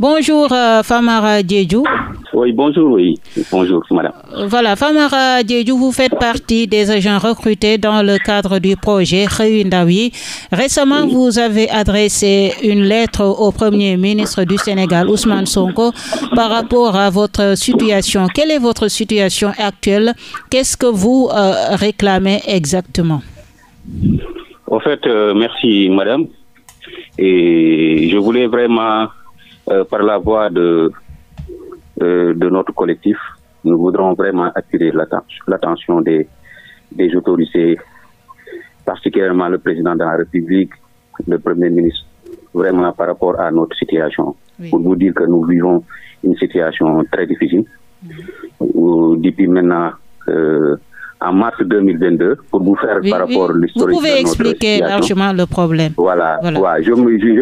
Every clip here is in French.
Bonjour Famara Diédhiou. Oui, bonjour, bonjour madame. Voilà, Famara Diédhiou, vous faites partie des agents recrutés dans le cadre du projet Xëyu Ndaw yi. Récemment, vous avez adressé une lettre au Premier ministre du Sénégal, Ousmane Sonko, par rapport à votre situation. Quelle est votre situation actuelle? Qu'est-ce que vous réclamez exactement? En fait, merci madame. Et je voulais vraiment, par la voix de notre collectif, nous voudrons vraiment attirer l'attention des autorités, particulièrement le président de la République, le Premier ministre, vraiment par rapport à notre situation. Oui. Pour vous dire que nous vivons une situation très difficile. Depuis maintenant, en mars 2022, pour vous faire par rapport à l'historique. Vous pouvez expliquer largement le problème. Voilà. Je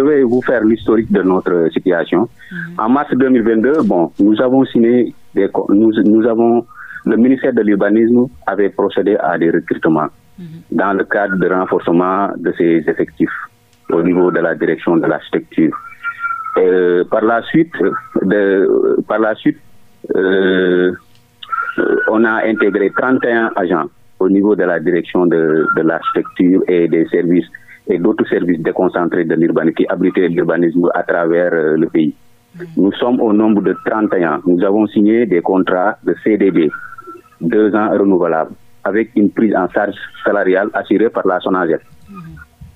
vais vous faire l'historique de notre situation. En mars 2022, bon, nous avons signé le ministère de l'Urbanisme avait procédé à des recrutements dans le cadre de renforcement de ses effectifs au niveau de la direction de l'architecture. Par la suite, on a intégré 31 agents au niveau de la direction de l'architecture et des services et d'autres services déconcentrés de l'urbanisme qui abritaient l'urbanisme à travers le pays. Nous sommes au nombre de 31. Nous avons signé des contrats de CDD, 2 ans renouvelables, avec une prise en charge salariale assurée par la SONAGED.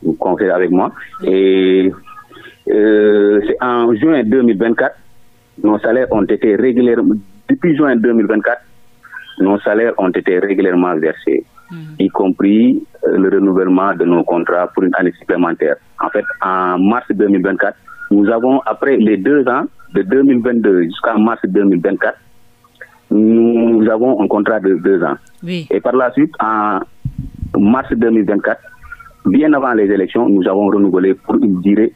Vous confirmez avec moi. Et c'est en juin 2024, nos salaires ont été régulièrement, depuis juin 2024, nos salaires ont été régulièrement versés, y compris le renouvellement de nos contrats pour une année supplémentaire. En fait, en mars 2024, nous avons, après les 2 ans, de 2022 jusqu'à mars 2024, nous avons un contrat de 2 ans. Oui. Et par la suite, en mars 2024, bien avant les élections, nous avons renouvelé pour une durée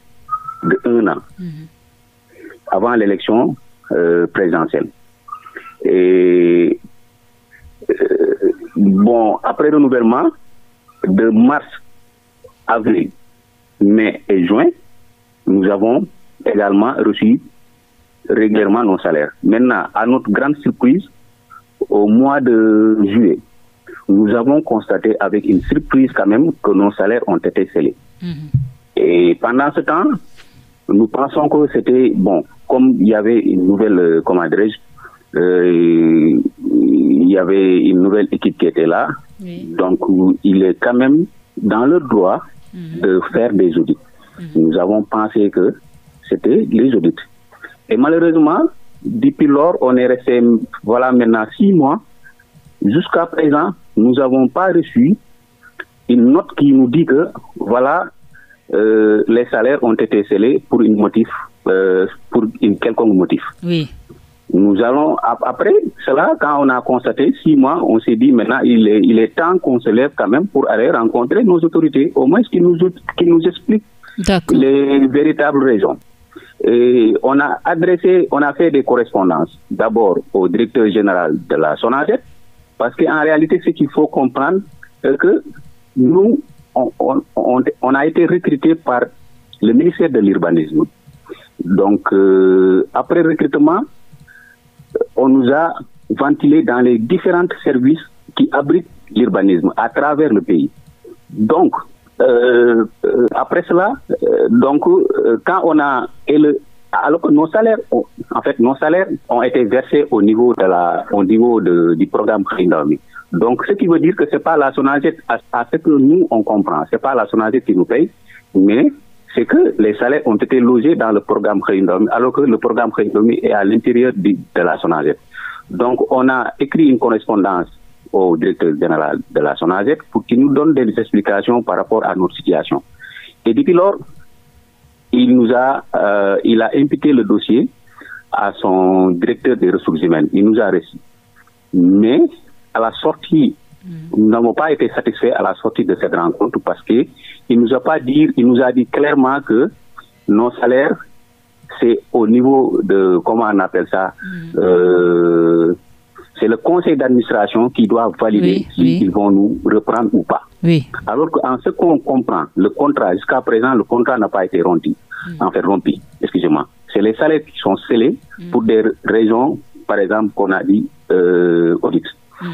de 1 an, avant l'élection présidentielle. Et bon, après renouvellement, de mars, avril, mai et juin, nous avons également reçu régulièrement nos salaires. Maintenant, à notre grande surprise, au mois de juillet, nous avons constaté avec une surprise quand même que nos salaires ont été scellés. Et pendant ce temps, nous pensons que c'était bon, comme il y avait une nouvelle, comment dirais-je, il y avait une nouvelle équipe qui était là, donc il est quand même dans le droit de faire des audits. Nous avons pensé que c'était les audits. Et malheureusement, depuis lors, on est resté, voilà maintenant 6 mois. Jusqu'à présent, nous n'avons pas reçu une note qui nous dit que, voilà, les salaires ont été scellés pour pour une quelconque motif. Oui. Nous allons, après cela, quand on a constaté 6 mois, on s'est dit maintenant, il est temps qu'on se lève quand même pour aller rencontrer nos autorités, au moins qui nous expliquent les véritables raisons. Et on a fait des correspondances, d'abord au directeur général de la SONAGED, parce qu'en réalité, ce qu'il faut comprendre, c'est que nous, on a été recrutés par le ministère de l'Urbanisme. Donc, après recrutement, on nous a ventilé dans les différents services qui abritent l'urbanisme à travers le pays. Donc, après cela, quand on a alors que nos salaires, nos salaires ont été versés au niveau du programme Xëyu Ndaw yi. Donc, ce qui veut dire que c'est pas la SONAGED, à ce que nous on comprend, c'est pas la SONAGED qui nous paye, mais c'est que les salaires ont été logés dans le programme Xëyu Ndaw yi, alors que le programme Xëyu Ndaw yi est à l'intérieur de la SONAGED. Donc, on a écrit une correspondance au directeur général de la SONAGED pour qu'il nous donne des explications par rapport à notre situation. Et depuis lors, il a imputé le dossier à son directeur des ressources humaines. Il nous a reçus. Mais à la sortie, nous n'avons pas été satisfaits à la sortie de cette rencontre parce qu'il nous a dit clairement que nos salaires, c'est au niveau de, comment on appelle ça, c'est le conseil d'administration qui doit valider s'ils vont nous reprendre ou pas. Oui. Alors qu'en ce qu'on comprend, le contrat, jusqu'à présent, le contrat n'a pas été rompu. Excusez-moi. c'est les salaires qui sont scellés pour des raisons, par exemple, qu'on a dit audit.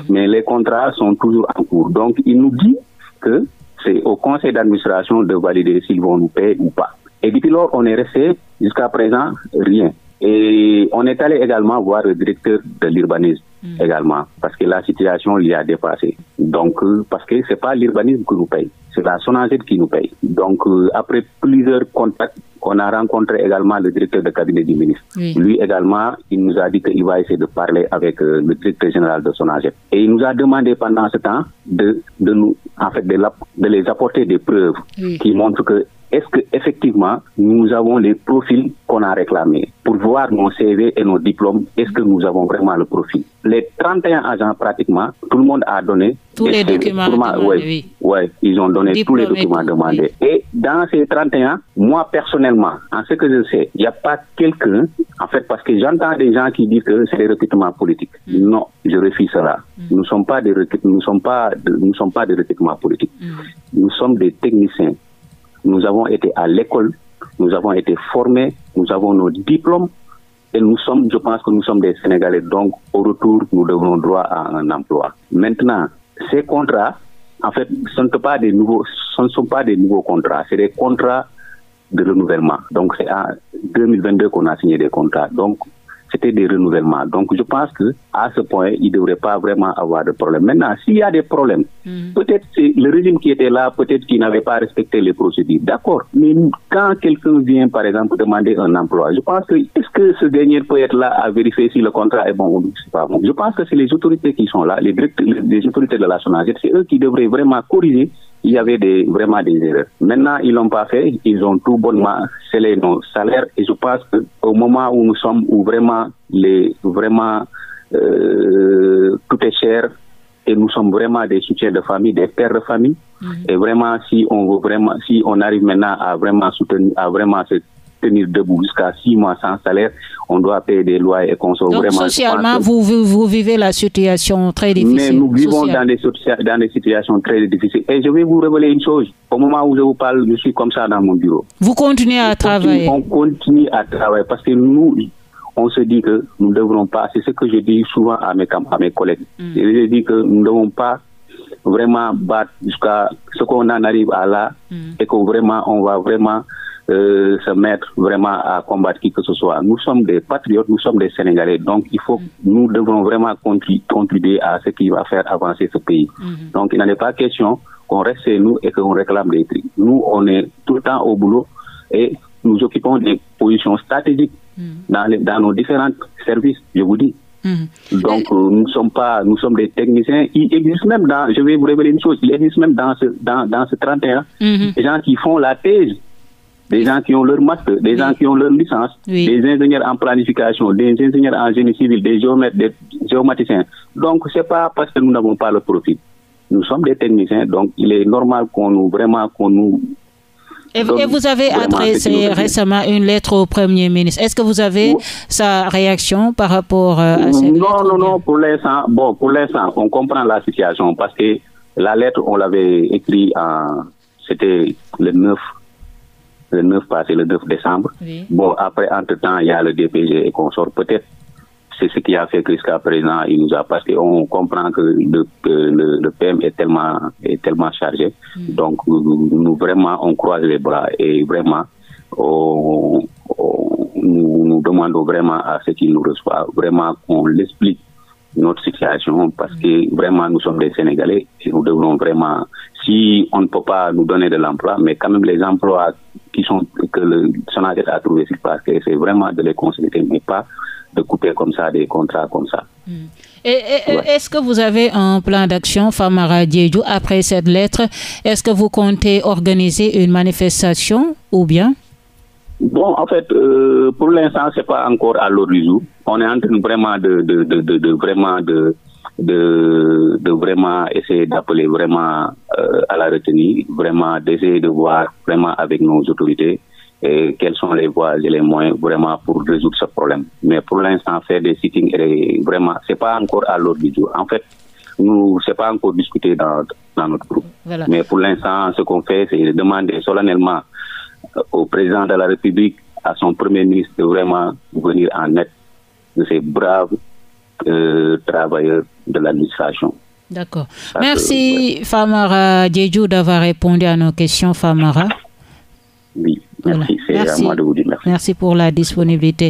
Mais les contrats sont toujours en cours. Donc, il nous dit que c'est au conseil d'administration de valider s'ils vont nous payer ou pas. Et depuis lors, on est resté jusqu'à présent rien. Et on est allé également voir le directeur de l'urbanisme également, parce que la situation l'y a dépassé. Donc, parce que c'est pas l'urbanisme qui nous paye, c'est la SONAGED qui nous paye. Donc, après plusieurs contacts, on a rencontré également le directeur de cabinet du ministre. Lui également, il nous a dit qu'il va essayer de parler avec le directeur général de SONAGED. Et il nous a demandé pendant ce temps de les apporter des preuves qui montrent que est-ce qu'effectivement, nous avons les profils qu'on a réclamés pour voir nos CV et nos diplômes, est-ce que nous avons vraiment le profil? Les 31 agents, pratiquement, tout le monde a donné tous les documents demandés. Oui, ils ont donné tous les documents demandés. Et dans ces 31, moi, personnellement, en ce que je sais, il n'y a pas quelqu'un, en fait, parce que j'entends des gens qui disent que c'est des recrutements politiques. Non, je refuse cela. Nous ne sommes pas des recrutements politiques. Nous sommes des techniciens. Nous avons été à l'école, nous avons été formés, nous avons nos diplômes et je pense que nous sommes des Sénégalais. Donc, au retour, nous devons droit à un emploi. Maintenant, ces contrats, en fait, ce ne sont pas des nouveaux contrats, c'est des contrats de renouvellement. Donc, c'est en 2022 qu'on a signé des contrats. Donc, c'était des renouvellements. Donc, je pense qu'à ce point, il ne devrait pas vraiment avoir de problème. Maintenant, s'il y a des problèmes, peut-être c'est le régime qui était là, peut-être qu'il n'avait pas respecté les procédures. D'accord. Mais quand quelqu'un vient, par exemple, demander un emploi, je pense que, est-ce que ce dernier peut être là à vérifier si le contrat est bon ou pas bon? Je pense que c'est les autorités qui sont là, les autorités de la SONAGED, c'est eux qui devraient vraiment corriger. Il y avait vraiment des erreurs. Maintenant, ils l'ont pas fait. Ils ont tout bonnement scellé nos salaires. Et je pense qu'au moment où nous sommes, où vraiment, tout est cher, et nous sommes vraiment des soutiens de famille, des pères de famille. Et vraiment, si on arrive maintenant à vraiment soutenir, à vraiment se tenir debout jusqu'à 6 mois sans salaire, on doit payer des lois et qu'on soit donc, vraiment... socialement, vous vivez la situation très difficile. Mais nous vivons dans des situations très difficiles. Et je vais vous révéler une chose. Au moment où je vous parle, je suis comme ça dans mon bureau. Vous continuez à travailler? On continue à travailler parce que nous, on se dit que nous ne devrons pas, c'est ce que je dis souvent à mes collègues. Je dis que nous ne devons pas vraiment battre jusqu'à ce qu'on en arrive à là et qu'on va vraiment se mettre vraiment à combattre qui que ce soit. Nous sommes des patriotes, nous sommes des Sénégalais, donc nous devons vraiment contribuer à ce qui va faire avancer ce pays. Donc il n'en est pas question qu'on reste chez nous et qu'on réclame des prix. Nous, on est tout le temps au boulot et nous occupons des positions stratégiques dans nos différents services, je vous dis. Donc nous sommes des techniciens. Il existe même je vais vous révéler une chose, il existe même dans ce 31 des gens qui font la thèse, des gens qui ont leur master, des gens qui ont leur licence, des ingénieurs en planification, des ingénieurs en génie civil, des géomètres, des géomaticiens. Donc c'est pas parce que nous n'avons pas le profil. Nous sommes des techniciens, donc il est normal qu'on nous... Et vous avez adressé récemment une lettre au Premier ministre. Est-ce que vous avez sa réaction par rapport à cette lettre? Non, pour l'instant, on comprend la situation parce que la lettre, on l'avait écrite c'était le 9 décembre. Bon, après, entre-temps, il y a le DPG et consorts. Peut-être c'est ce qui a fait que jusqu'à présent, il nous a, parce qu'on comprend que le PM est tellement chargé. Donc, nous vraiment, on croise les bras et vraiment, nous demandons vraiment à ceux qui nous reçoivent, vraiment qu'on l'explique notre situation parce que vraiment, nous sommes des Sénégalais et nous devons vraiment, si on ne peut pas nous donner de l'emploi, mais quand même les emplois que le SONAGED a trouvé sur place, c'est vraiment de les consulter, mais pas de couper comme ça des contrats comme ça. Est-ce que vous avez un plan d'action, Famara Diédhiou, après cette lettre? Est-ce que vous comptez organiser une manifestation ou bien? Bon, en fait, pour l'instant, c'est pas encore à l'ordre du jour. On est en train vraiment de vraiment essayer d'appeler vraiment à la retenue, vraiment d'essayer de voir vraiment avec nos autorités quelles sont les voies et les moyens vraiment pour résoudre ce problème. Mais pour l'instant, faire des sittings, vraiment, c'est pas encore à l'ordre du jour. En fait, c'est pas encore discuté dans notre groupe. Voilà. Mais pour l'instant, ce qu'on fait, c'est demander solennellement au président de la République, à son Premier ministre de vraiment venir en aide de ces braves travailleurs de l'administration. D'accord. Merci Famara Diédhiou d'avoir répondu à nos questions, Famara. Oui, merci. Voilà. C'est à moi de vous dire merci. Merci pour la disponibilité.